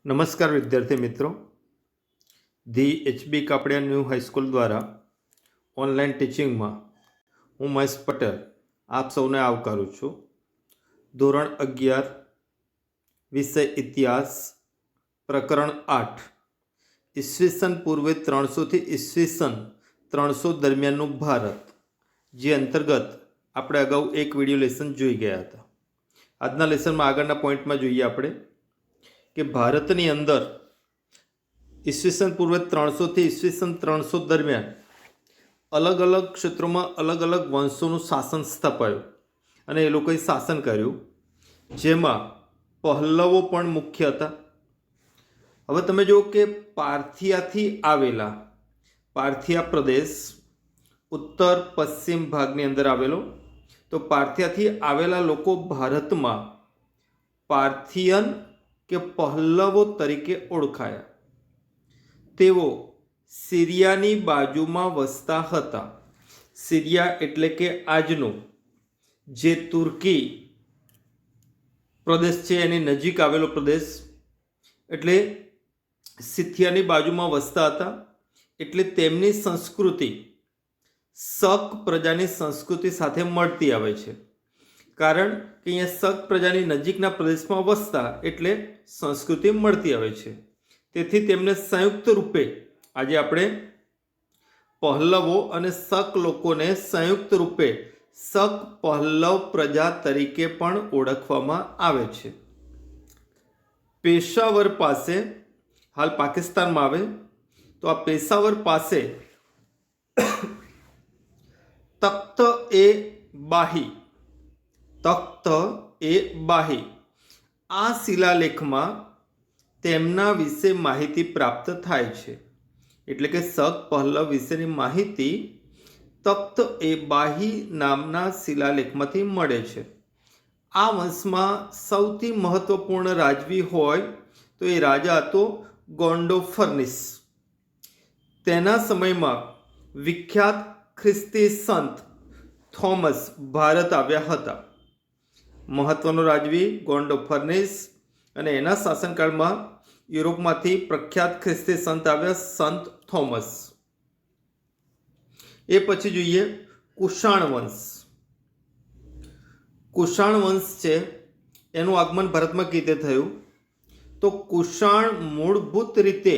નમસ્કાર વિદ્યાર્થી મિત્રો, the HB Kapadia new high school દ્વારા ઓનલાઈન ટીચિંગમાં હું મહેશ પટેલ આપ સૌને આવકારું છું. ધોરણ 11 વિષય ઇતિહાસ, પ્રકરણ 8 ઈસવીસન પૂર્વે 300થી ઈસવીસન 300 દરમિયાનનું ભારત, જે અંતર્ગત આપણે અગાઉ એક વિડીયો લેસન જોઈ ગયા હતા. આજના લેસનમાં આગળના પોઈન્ટમાં જોઈએ આપણે કે ભારતની અંદર ઈસવીસન પૂર્વે 300થી ઈસવીસન 300 દરમિયાન અલગ અલગ ક્ષેત્રોમાં અલગ અલગ વંશોનું શાસન સ્થપાયું અને એ લોકોએ શાસન કર્યું, જેમાં પહલ્લવો પણ મુખ્ય હતા. હવે તમે જુઓ કે પાર્થિયાથી આવેલા પાર્થિયા પ્રદેશ ઉત્તર પશ્ચિમ ભાગની અંદર આવેલો, તો પાર્થિયાથી આવેલા લોકો ભારતમાં પાર્થિયન કે પહલ્લવો તરીકે ઓળખાયા. તેઓ સિરિયાની બાજુમાં વસતા હતા. સિરિયા એટલે કે આજનું જે તુર્કી પ્રદેશ છે એની નજીક આવેલો પ્રદેશ, એટલે સિથિયાની બાજુમાં વસતા હતા. એટલે તેમની સંસ્કૃતિ શક પ્રજાની સંસ્કૃતિ સાથે મળતી આવે છે, કારણ કે અહીંયા શક પ્રજાની નજીકના પ્રદેશમાં વસતા એટલે સંસ્કૃતિ મળતી આવે છે. તેથી તેમને સંયુક્ત રૂપે આજે આપણે પહલ્લવો અને શક લોકોને સંયુક્ત રૂપે શક પહલ્લવ પ્રજા તરીકે પણ ઓળખવામાં આવે છે. પેશાવર પાસે, હાલ પાકિસ્તાનમાં આવે, તો આ પેશાવર પાસે તખ્ત-એ-બાહી આ શિલાલેખમાં તેમના વિશે માહિતી પ્રાપ્ત થાય છે. એટલે કે શક પહલ્લવ વિશેની માહિતી તખ્ત-એ-બાહી નામના શિલાલેખમાંથી મળે છે. આ વંશમાં સૌથી મહત્વપૂર્ણ રાજવી હોય તો એ રાજા હતો ગોન્ડોફર્નિસ. તેના સમયમાં વિખ્યાત ખ્રિસ્તી સંત થોમસ ભારત આવ્યા હતા. મહત્વનો રાજવી ગોન્ડોફર્નિસ, અને એના શાસનકાળમાં યુરોપમાંથી પ્રખ્યાત ખ્રિસ્તી સંત આવ્યા, સંત થોમસ. એ પછી જોઈએ કુષાણ વંશ. કુષાણ વંશ છે એનું આગમન ભારતમાં કેવી રીતે થયું? તો કુષાણ મૂળભૂત રીતે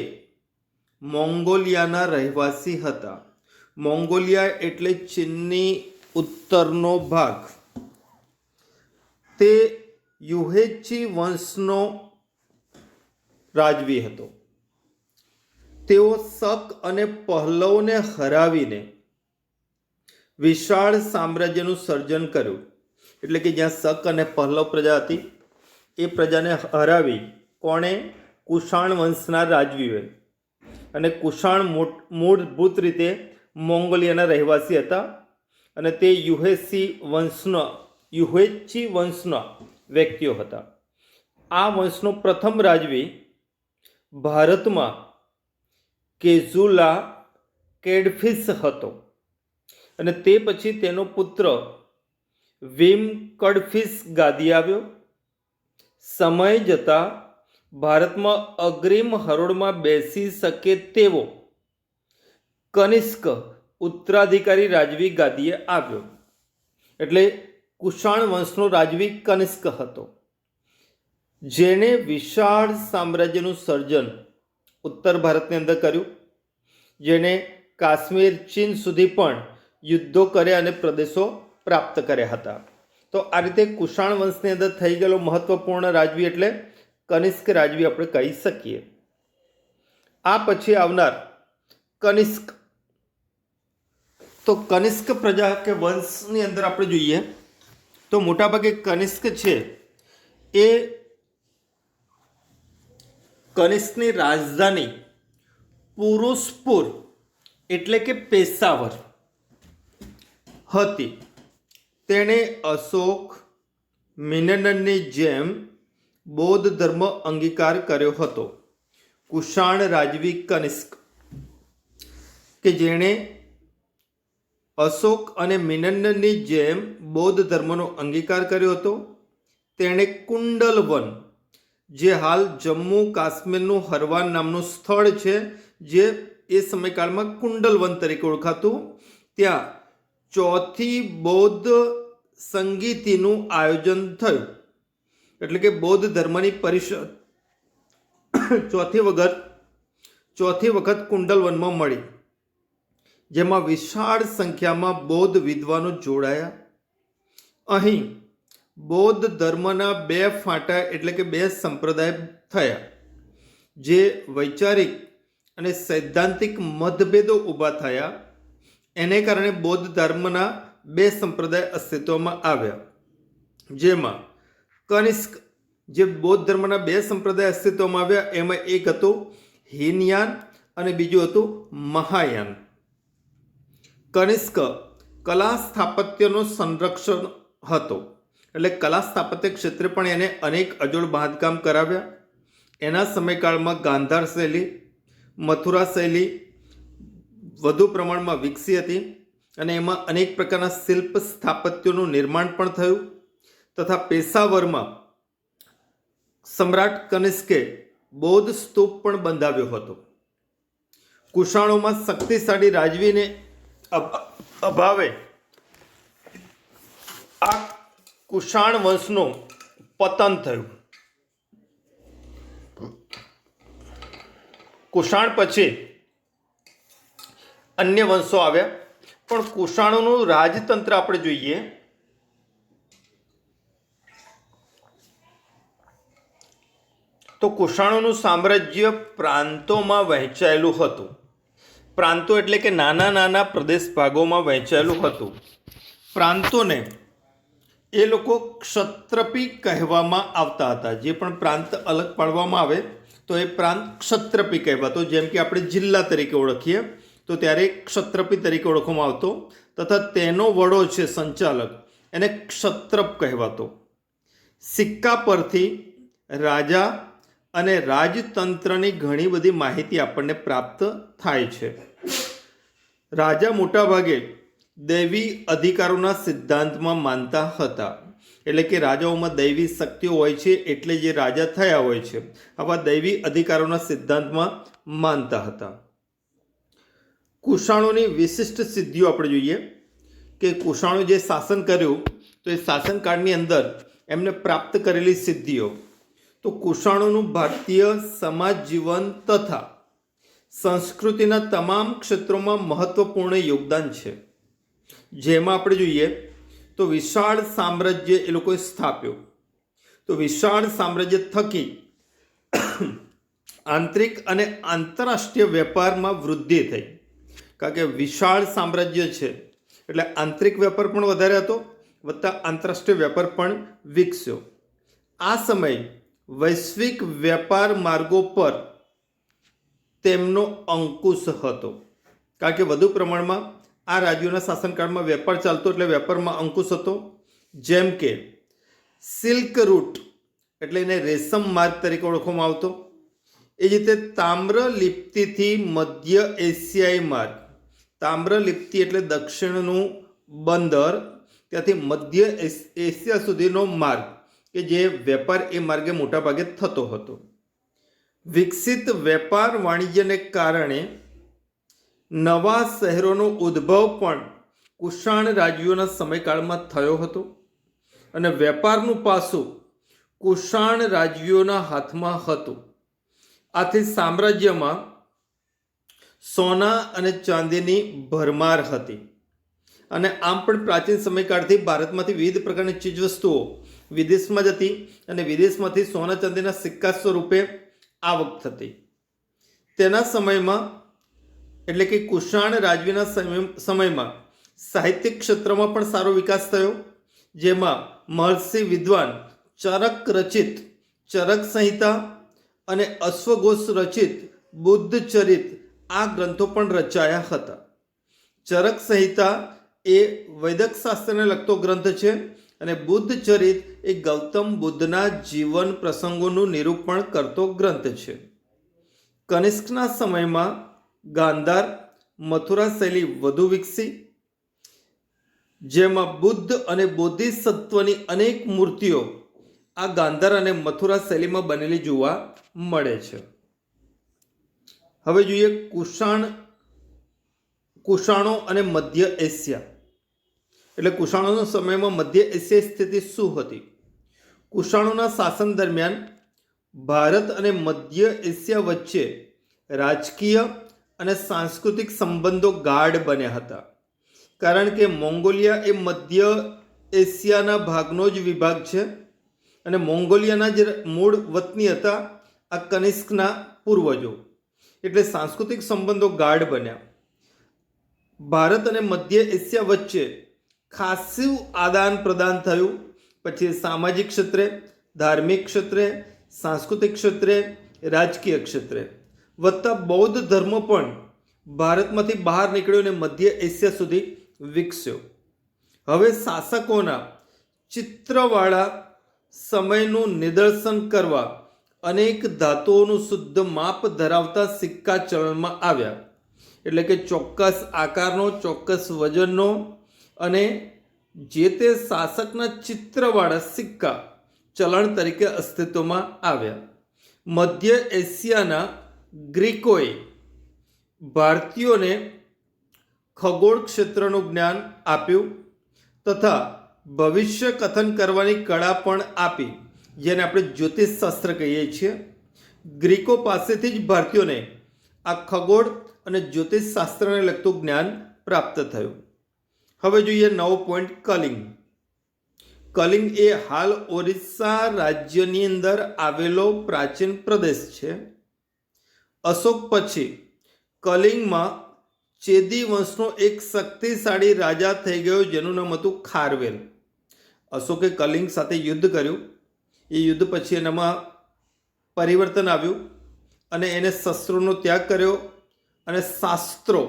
મોંગોલિયાના રહેવાસી હતા. મોંગોલિયા એટલે ચીનની ઉત્તરનો ભાગ. તે યુહેચી વંશનો રાજવી હતો. તેઓ શક અને પહલ્લવોને હરાવીને વિશાળ સામ્રાજ્યનું સર્જન કર્યું. એટલે કે જ્યાં શક અને પહલ્લવ પ્રજા હતી એ પ્રજાને હરાવી કોણે? કુષાણ વંશના રાજવીઓએ. અને કુષાણ મૂળભૂત રીતે મોંગોલિયાના રહેવાસી હતા, અને તે યુહેચી વંશના વ્યક્તિઓ હતા. આ વંશનો પ્રથમ રાજવી ભારતમાં કેઝુલા કેડફિસ હતો, અને તે પછી તેનો પુત્ર વિમ કડફિસ ગાદી આવ્યો. સમય જતાં ભારતમાં અગ્રીમ હરોળમાં બેસી શકે તેવો કનિષ્ક ઉત્તરાધિકારી રાજવી ગાદીએ આવ્યો. એટલે કુષાણ વંશનો રાજવી કનિષ્ક હતો, જેણે વિશાળ સામ્રાજ્યનું સર્જન ઉત્તર ભારતની અંદર કર્યું, જેણે કાશ્મીર, ચીન સુધી પણ યુદ્ધો કર્યા અને પ્રદેશો પ્રાપ્ત કર્યા હતા. તો આ રીતે કુષાણ વંશની અંદર થઈ ગયેલો મહત્વપૂર્ણ રાજવી એટલે કનિષ્ક રાજવી આપણે કહી શકીએ. આ પછી આવનાર કનિષ્ક. તો કનિષ્ક પ્રજા કે વંશની અંદર આપણે જોઈએ તો મોટાભાગે કનિષ્ક છે એ કનિષ્કની રાજધાની પુરુષપુર એટલે કે પેશાવર હતી. તેણે અશોક, મિનનની જેમ બૌદ્ધ ધર્મ અંગીકાર કર્યો હતો. કુષાણ રાજવી કનિષ્ક કે જેણે અશોક અને મિનનની જેમ બૌદ્ધ ધર્મનો અંગીકાર કર્યો હતો, તેણે કુંડલવન જે હાલ જમ્મુ કાશ્મીરનું હરવાન નામનું સ્થળ છે, જે એ સમયકાળમાં કુંડલવન તરીકે ઓળખાતું, ત્યાં ચોથી બૌદ્ધ સંગીતીનું આયોજન થયું. એટલે કે બૌદ્ધ ધર્મની પરિષદ ચોથી વખત કુંડલવનમાં મળી, જેમાં વિશાળ સંખ્યામાં બૌદ્ધ વિદ્વાનો જોડાયા. અહીં બૌદ્ધ ધર્મના બે ફાંટા એટલે કે બે સંપ્રદાય થયા, જે વૈચારિક અને સૈદ્ધાંતિક મતભેદો ઊભા થયા. એને કારણે બૌદ્ધ ધર્મના બે સંપ્રદાય અસ્તિત્વમાં આવ્યા, જેમાં કનિષ્ક, જે બૌદ્ધ ધર્મના બે સંપ્રદાય અસ્તિત્વમાં આવ્યા એમાં એક હતું હીનયાન અને બીજું હતું મહાયાન. કનિષ્ક કલા સ્થાપત્યનો સંરક્ષણ હતો, એટલે કલા સ્થાપત્ય ક્ષેત્રે પણ એને અનેક અજોડ બાંધકામ કરાવ્યા. એના સમયકાળમાં ગાંધાર શૈલી, મથુરા શૈલી વધુ પ્રમાણમાં વિકસી હતી અને એમાં અનેક પ્રકારના શિલ્પ સ્થાપત્યોનું નિર્માણ પણ થયું. તથા પેશાવરમાં સમ્રાટ કનિષ્કે બૌદ્ધ સ્તૂપ પણ બંધાવ્યો હતો. કુષાણોમાં શક્તિશાળી રાજવીને અભાવે આ કુષાણ વંશનું પતન થયું. કુષાણ પછી અન્ય વંશો આવ્યા, પણ કુષાણોનું રાજતંત્ર આપણે જોઈએ તો કુષાણોનું સામ્રાજ્ય પ્રાંતોમાં વહેંચાયેલું હતું. પ્રાંતો એટલે કે નાના નાના પ્રદેશ ભાગોમાં વહેંચાયેલું હતું. પ્રાંતોને એ લોકો ક્ષત્રપી કહેવામાં આવતા હતા. જે પણ પ્રાંત અલગ પાડવામાં આવે તો એ પ્રાંત ક્ષત્રપી કહેવાતો. જેમ કે આપણે જિલ્લા તરીકે ઓળખીએ તો ત્યારે ક્ષત્રપી તરીકે ઓળખવામાં આવતો, તથા તેનો વડો છે સંચાલક, એને ક્ષત્રપ કહેવાતો. સિક્કા પરથી રાજા અને રાજતંત્રની ઘણી બધી માહિતી આપણને પ્રાપ્ત થાય છે. રાજા મોટાભાગે દૈવી અધિકારોના સિદ્ધાંતમાં માનતા હતા. એટલે કે રાજાઓમાં દૈવી શક્તિઓ હોય છે, એટલે જે રાજા થયા હોય છે આવા દૈવી અધિકારોના સિદ્ધાંતમાં માનતા હતા. કુષાણોની વિશિષ્ટ સિદ્ધિઓ આપણે જોઈએ કે કુષાણો જે શાસન કર્યું તો એ શાસનકાળની અંદર એમને પ્રાપ્ત કરેલી સિદ્ધિઓ. તો કુષાણોનું ભારતીય સમાજ જીવન તથા સંસ્કૃતિના તમામ ક્ષેત્રોમાં મહત્વપૂર્ણ યોગદાન છે. જેમાં આપણે જોઈએ તો વિશાળ સામ્રાજ્ય એ લોકોએ સ્થાપ્યો. તો વિશાળ સામ્રાજ્ય થકી આંતરિક અને આંતરરાષ્ટ્રીય વેપારમાં વૃદ્ધિ થઈ. કારણ કે વિશાળ સામ્રાજ્ય છે એટલે આંતરિક વેપાર પણ વધારે હતો, વત્તા આંતરરાષ્ટ્રીય વેપાર પણ વિકસ્યો. આ સમયે વૈશ્વિક વેપાર માર્ગો પર તેમનો અંકુશ હતો. કારણ કે વધુ પ્રમાણમાં આ રાજ્યોના શાસનકાળમાં વેપાર ચાલતો, એટલે વેપારમાં અંકુશ હતો. જેમ કે સિલ્ક રૂટ એટલે એને રેશમ માર્ગ તરીકે ઓળખવામાં આવતો. એ જ રીતે તામ્રલિપ્તિથી મધ્ય એશિયાઈ માર્ગ, તામ્રલિપ્તિ એટલે દક્ષિણનું બંદર, ત્યાંથી મધ્ય એશિયા સુધીનો માર્ગ કે જે વેપાર એ માર્ગે મોટાભાગે થતો હતો. વિકસિત વેપાર વાણિજ્યને કારણે નવા શહેરોનો ઉદ્ભવ પણ કુષાણ રાજ્યોના સમયકાળમાં થયો હતો અને વેપારનું પાસું કુષાણ રાજ્યોના હાથમાં હતું. આથી સામ્રાજ્યમાં સોના અને ચાંદીની ભરમાર હતી અને આમ પણ પ્રાચીન સમયકાળથી ભારતમાંથી વિવિધ પ્રકારની ચીજવસ્તુઓ વિદેશમાં જતી અને વિદેશમાંથી સોના ચાંદીના સિક્કા સ્વરૂપે આવક થતી. તેના સમયમાં એટલે કે કુષાણ રાજવીના સમયમાં સાહિત્યિક ક્ષેત્રમાં પણ સારો વિકાસ થયો. જેમાં મહર્ષિ વિદ્વાન ચરક રચિત ચરક સંહિતા અને અશ્વઘોષ રચિત બુદ્ધ ચરિત આ ગ્રંથો પણ રચાયા હતા. ચરક સંહિતા એ વૈદક શાસ્ત્રને લગતો ગ્રંથ છે અને બુદ્ધ ચરિત એ ગૌતમ બુદ્ધના જીવન પ્રસંગોનું નિરૂપણ કરતો ગ્રંથ છે. કનિષ્કના સમયમાં ગાંધાર મથુરા શૈલી વધુ વિકસી, જેમાં બુદ્ધ અને બોધિસત્વની અનેક મૂર્તિઓ આ ગાંધાર અને મથુરા શૈલીમાં બનેલી જોવા મળે છે. હવે જોઈએ કુષાણો અને મધ્ય એશિયા. એટલે કુષાણોના સમયમાં મધ્ય એશિયાની સ્થિતિ શું હતી? કુષાણોના શાસન દરમિયાન ભારત અને મધ્ય એશિયા વચ્ચે રાજકીય અને સાંસ્કૃતિક સંબંધો ગાઢ બન્યા હતા, કારણ કે મોંગોલિયા એ મધ્ય એશિયાના ભાગનો જ વિભાગ છે અને મોંગોલિયાના જે મૂળ વતની હતા આ કનિષ્કના પૂર્વજો, એટલે સાંસ્કૃતિક સંબંધો ગાઢ બન્યા. ભારત અને મધ્ય એશિયા વચ્ચે ખાસું આદાન પ્રદાન થયું. પછી સામાજિક ક્ષેત્રે, ધાર્મિક ક્ષેત્રે, સાંસ્કૃતિક ક્ષેત્રે, રાજકીય ક્ષેત્રે વધતા બૌદ્ધ ધર્મ પણ ભારતમાંથી બહાર નીકળ્યો અને મધ્ય એશિયા સુધી વિકસ્યો. હવે શાસકોના ચિત્રવાળા સમયનું નિદર્શન કરવા અનેક ધાતુઓનું શુદ્ધ માપ ધરાવતા સિક્કા ચલણમાં આવ્યા. એટલે કે ચોક્કસ આકારનો, ચોક્કસ વજનનો અને જે તે શાસકના ચિત્રવાળા સિક્કા ચલણ તરીકે અસ્તિત્વમાં આવ્યા. મધ્ય એશિયાના ગ્રીકોએ ભારતીયોને ખગોળ ક્ષેત્રનું જ્ઞાન આપ્યું તથા ભવિષ્ય કથન કરવાની કળા પણ આપી, જેને આપણે જ્યોતિષશાસ્ત્ર કહીએ છીએ. ગ્રીકો પાસેથી જ ભારતીયોને આ ખગોળ અને જ્યોતિષશાસ્ત્રને લગતું જ્ઞાન પ્રાપ્ત થયું. હવે જોઈએ નવો પોઈન્ટ, કલિંગ. કલિંગ એ હાલ ઓરિસ્સા રાજ્યની અંદર આવેલો પ્રાચીન પ્રદેશ છે. અશોક પછી કલિંગમાં ચેદી વંશનો એક શક્તિશાળી રાજા થઈ ગયો, જેનું નામ હતું ખારવેલ. અશોકે કલિંગ સાથે યુદ્ધ કર્યું. એ યુદ્ધ પછી એનામાં પરિવર્તન આવ્યું અને એને શસ્ત્રોનો ત્યાગ કર્યો અને શાસ્ત્રો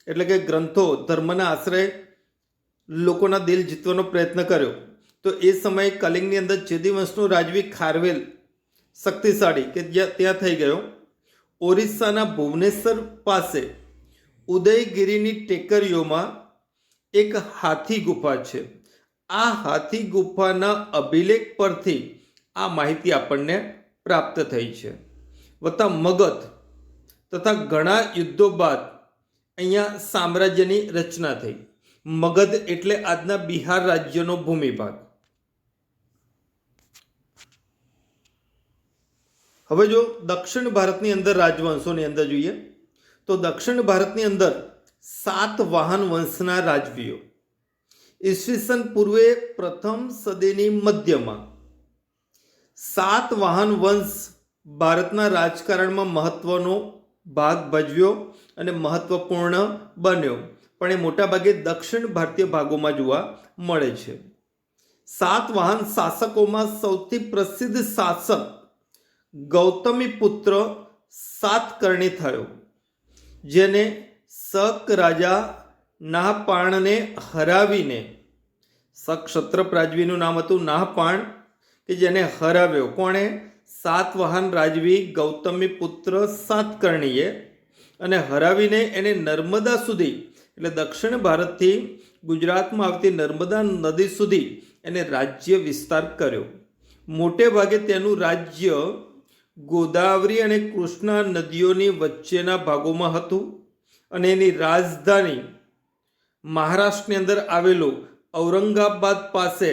એટલે કે ગ્રંથો, ધર્મના આશ્રય લોકોના દિલ જીતવાનો પ્રયત્ન કર્યો. તો એ સમયે કલિંગની અંદર ચેદી વંશનો રાજવી ખારવેલ શક્તિશાળી કે ત્યાં થઈ ગયો. ઓરિસ્સાના ભુવનેશ્વર પાસે ઉદયગીરીની ટેકરીઓમાં એક હાથી ગુફા છે. આ હાથી ગુફાના અભિલેખ પરથી આ માહિતી આપણને પ્રાપ્ત થઈ છે. વત્તા મગધ તથા ઘણા યુદ્ધો બાદ અહીંયા સામ્રાજ્યની રચના થઈ. મગધ એટલે આજના બિહાર રાજ્યનો ભૂમિભાગ. હવે જો દક્ષિણ ભારતની અંદર રાજવંશોની અંદર જોઈએ તો દક્ષિણ ભારતની અંદર સાતવાહન વંશના રાજવીઓ ઈસવીસન પૂર્વે પ્રથમ સદીની મધ્યમાં સાતવાહન વંશ ભારતના રાજકારણમાં મહત્વનો ભાગ ભજવ્યો અને મહત્વપૂર્ણ બન્યો, પણ એ મોટાભાગે દક્ષિણ ભારતીય ભાગોમાં જોવા મળે છે. સાતવાહન શાસકોમાં સૌથી પ્રસિદ્ધ શાસક ગૌતમી પુત્ર સાતકર્ણી થયો, જેને શક રાજા નાહપાણને હરાવીને, શક ક્ષત્રપ રાજવીનું નામ હતું નાહપાણ, કે જેને હરાવ્યો. કોણે? સાતવાહન રાજવી ગૌતમી પુત્ર સાતકર્ણીએ, અને હરાવીને એને નર્મદા સુધી એટલે દક્ષિણ ભારતથી ગુજરાતમાં આવતી નર્મદા નદી સુધી એને રાજ્ય વિસ્તાર કર્યો. મોટે ભાગે તેનું રાજ્ય ગોદાવરી અને કૃષ્ણા નદીઓની વચ્ચેના ભાગોમાં હતું અને એની રાજધાની મહારાષ્ટ્રની અંદર આવેલું ઔરંગાબાદ પાસે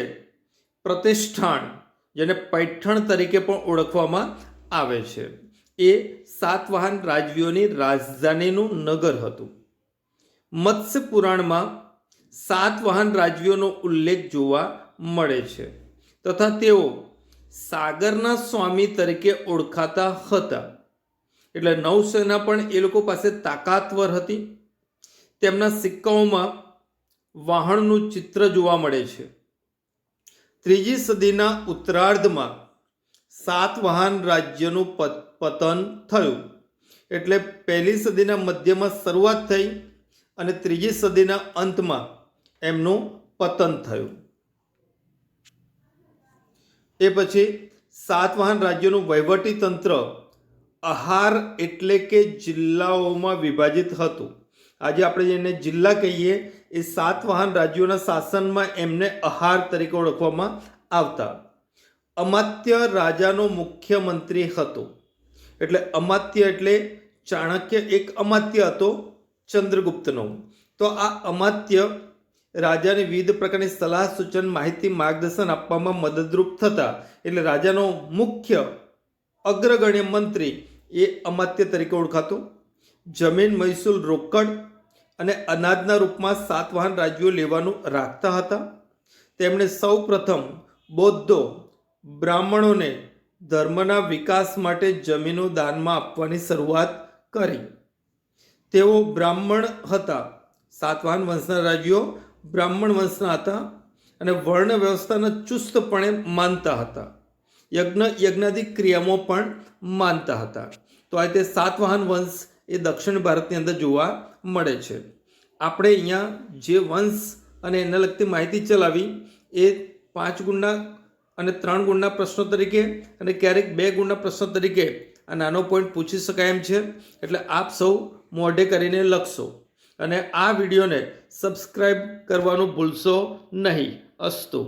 પ્રતિષ્ઠાન, જેને પૈઠણ તરીકે પણ ઓળખવામાં આવે છે, એ સાતવાહન રાજવીઓની રાજધાનીનું નગર હતું. મત્સ્ય પુરાણમાં સાતવાહન રાજવીઓનો ઉલ્લેખ જોવા મળે છે તથા તેઓ સાગરના સ્વામી તરીકે ઓળખાતા હતા. એટલે નૌસેના પણ એ લોકો પાસે તાકાતવર હતી. તેમના સિક્કાઓમાં વાહણનું ચિત્ર જોવા મળે છે. ત્રીજી સદીના ઉત્તરાર્ધમાં સાતવાહન રાજ્યનું પતન થયું. એટલે પહેલી સદીના મધ્યમાં શરૂઆત થઈ અને ત્રીજી સદીના અંતમાં એમનું પતન થયું. એ પછી સાતવાહન રાજ્યોનું વહીવટી તંત્ર આહાર એટલે કે જિલ્લાઓમાં વિભાજિત હતું. આજે આપણે જેને જિલ્લા કહીએ એ સાતવાહન રાજ્યોના શાસનમાં એમને આહાર તરીકે ઓળખવામાં આવતા. અમાત્ય રાજાનો મુખ્યમંત્રી હતો. એટલે અમાત્ય એટલે ચાણક્ય એક અમાત્ય હતો ચંદ્રગુપ્તનો. તો આ અમાત્ય રાજાને વિવિધ પ્રકારની સલાહ સૂચન માહિતી માર્ગદર્શન આપવામાં મદદરૂપ થતા. એટલે રાજાનો મુખ્ય અગ્રગણ્ય મંત્રી એ અમાત્ય તરીકે ઓળખાતો. જમીન, મહેસૂલ, રોકડ અને અનાજના રૂપમાં સાતવાહન રાજ્યો લેવાનું રાખતા હતા. તેમણે સૌ પ્રથમ બૌદ્ધો બ્રાહ્મણોને ધર્મના વિકાસ માટે જમીનો દાનમાં આપવાની શરૂઆત કરી. તેઓ બ્રાહ્મણ હતા. સાતવાહન વંશના રાજ્યો બ્રાહ્મણ વંશના હતા અને વર્ણ વ્યવસ્થાને ચુસ્તપણે માનતા હતા. યજ્ઞાદિક ક્રિયામાં પણ માનતા હતા. તો આ રીતે સાતવાહન વંશ એ દક્ષિણ ભારતની અંદર જોવા મળે છે. આપણે અહીંયા જે વંશ અને એને લગતી માહિતી ચલાવી એ 5 ગુણના અને 3 ગુણના પ્રશ્નો તરીકે અને ક્યારેક 2 ગુણના પ્રશ્નો તરીકે આ નાનો પોઈન્ટ પૂછી શકાય એમ છે. એટલે આપ સૌ મોઢે કરીને લખશો અને આ વિડીયોને સબસ્ક્રાઈબ કરવાનું ભૂલશો નહીં. અસ્તુ.